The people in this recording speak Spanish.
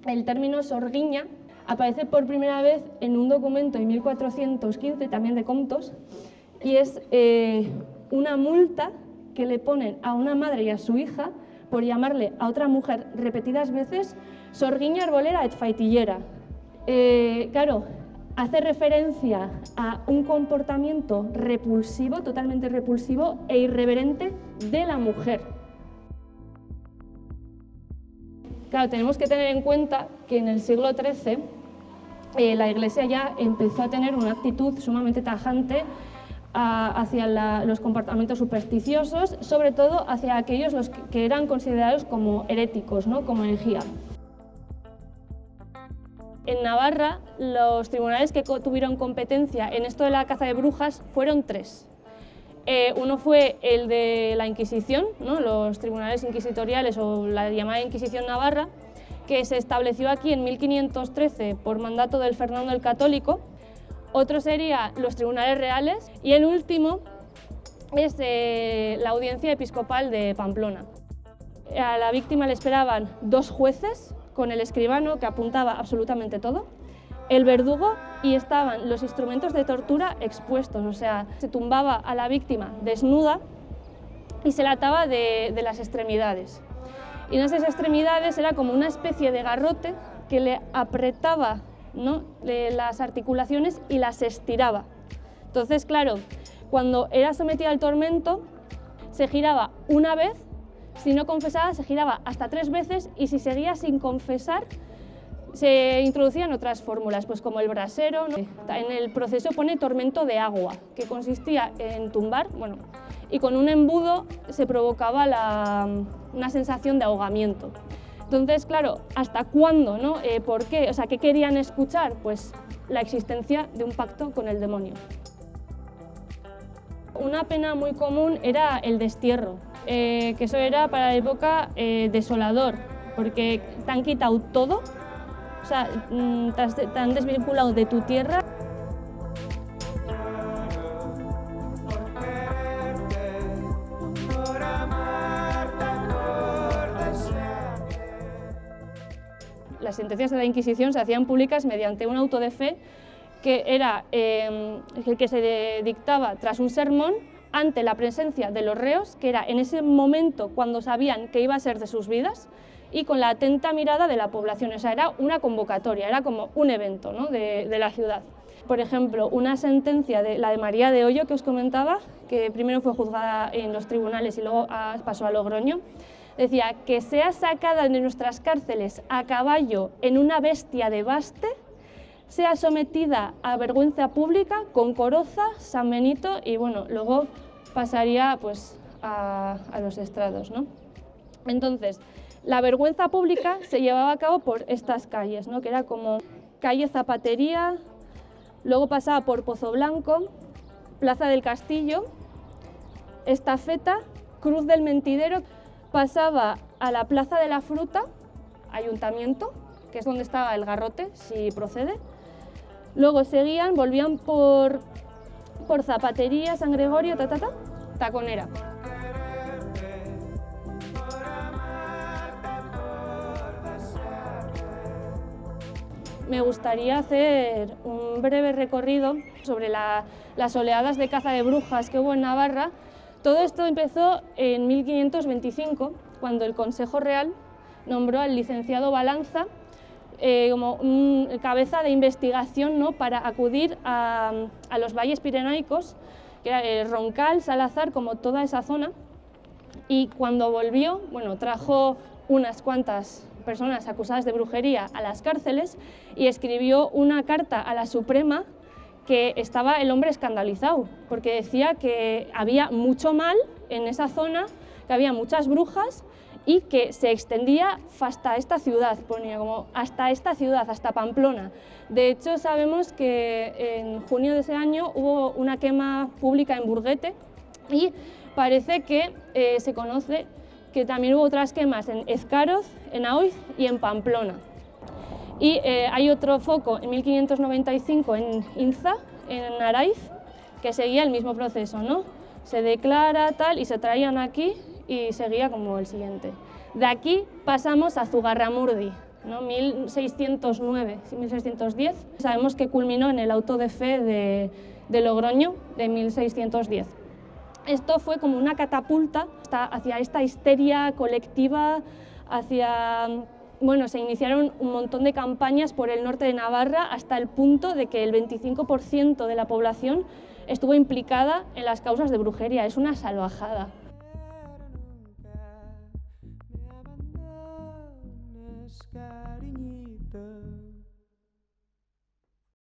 El término sorguiña aparece por primera vez en un documento de 1415, también de Comtos, y es una multa que le ponen a una madre y a su hija por llamarle a otra mujer repetidas veces sorguiña, arbolera et faitillera. Claro, hace referencia a un comportamiento repulsivo, totalmente repulsivo e irreverente de la mujer. Claro, tenemos que tener en cuenta que en el siglo XIII la Iglesia ya empezó a tener una actitud sumamente tajante hacia los comportamientos supersticiosos, sobre todo hacia aquellos los que eran considerados como heréticos, ¿no? Como herejía. En Navarra, los tribunales que tuvieron competencia en esto de la caza de brujas fueron tres. Uno fue el de la Inquisición, ¿no? Los tribunales inquisitoriales o la llamada Inquisición Navarra, que se estableció aquí en 1513 por mandato del Fernando el Católico. Otro sería los tribunales reales y el último es la Audiencia Episcopal de Pamplona. A la víctima le esperaban 2 jueces con el escribano que apuntaba absolutamente todo, el verdugo y estaban los instrumentos de tortura expuestos, o sea, se tumbaba a la víctima desnuda y se la ataba de las extremidades. Y en esas extremidades era como una especie de garrote que le apretaba, ¿no?, las articulaciones y las estiraba. Entonces, claro, cuando era sometida al tormento, se giraba una vez, si no confesaba, se giraba hasta 3 veces y si seguía sin confesar, se introducían otras fórmulas, pues como el brasero, ¿no? En el proceso pone tormento de agua, que consistía en tumbar, bueno, y con un embudo se provocaba una sensación de ahogamiento. Entonces, claro, ¿hasta cuándo, no? ¿Por qué? O sea, ¿qué querían escuchar? Pues la existencia de un pacto con el demonio. Una pena muy común era el destierro, que eso era para la época desolador, porque te han quitado todo, o sea, te han desvinculado de tu tierra. Las sentencias de la Inquisición se hacían públicas mediante un auto de fe que era el que se dictaba tras un sermón ante la presencia de los reos, que era en ese momento cuando sabían que iba a ser de sus vidas, y con la atenta mirada de la población. O sea, era una convocatoria, era como un evento, ¿no?, de la ciudad. Por ejemplo, una sentencia, la de María de Hoyo, que os comentaba, que primero fue juzgada en los tribunales y luego pasó a Logroño, decía que sea sacada de nuestras cárceles a caballo en una bestia de baste, sea sometida a vergüenza pública con Coroza, San Benito y bueno, luego pasaría pues a los estrados, ¿no? Entonces, la vergüenza pública se llevaba a cabo por estas calles, ¿no?, que era como calle Zapatería, luego pasaba por Pozo Blanco, Plaza del Castillo, Estafeta, Cruz del Mentidero, pasaba a la Plaza de la Fruta, Ayuntamiento, que es donde estaba el garrote, si procede. Luego seguían, volvían por Zapatería, San Gregorio, Taconera. Me gustaría hacer un breve recorrido sobre las oleadas de caza de brujas que hubo en Navarra. Todo esto empezó en 1525, cuando el Consejo Real nombró al licenciado Balanza como cabeza de investigación, ¿no?, para acudir a los valles pirenaicos, que era Roncal, Salazar, como toda esa zona. Y cuando volvió, bueno, trajo unas cuantas personas acusadas de brujería a las cárceles y escribió una carta a la Suprema que estaba el hombre escandalizado, porque decía que había mucho mal en esa zona, que había muchas brujas y que se extendía hasta esta ciudad, ponía como hasta esta ciudad, hasta Pamplona. De hecho, sabemos que en junio de ese año hubo una quema pública en Burguete y parece que se conoce que también hubo otras quemas en Ezcaroz, en Aoiz y en Pamplona. Y hay otro foco en 1595 en Inza, en Araiz, que seguía el mismo proceso, ¿no? Se declara tal y se traían aquí y seguía como el siguiente. De aquí pasamos a Zugarramurdi. ¿no? 1609, 1610. Sabemos que culminó en el auto de fe de Logroño de 1610. Esto fue como una catapulta hacia esta histeria colectiva, se iniciaron un montón de campañas por el norte de Navarra hasta el punto de que el 25% de la población estuvo implicada en las causas de brujería. Es una salvajada.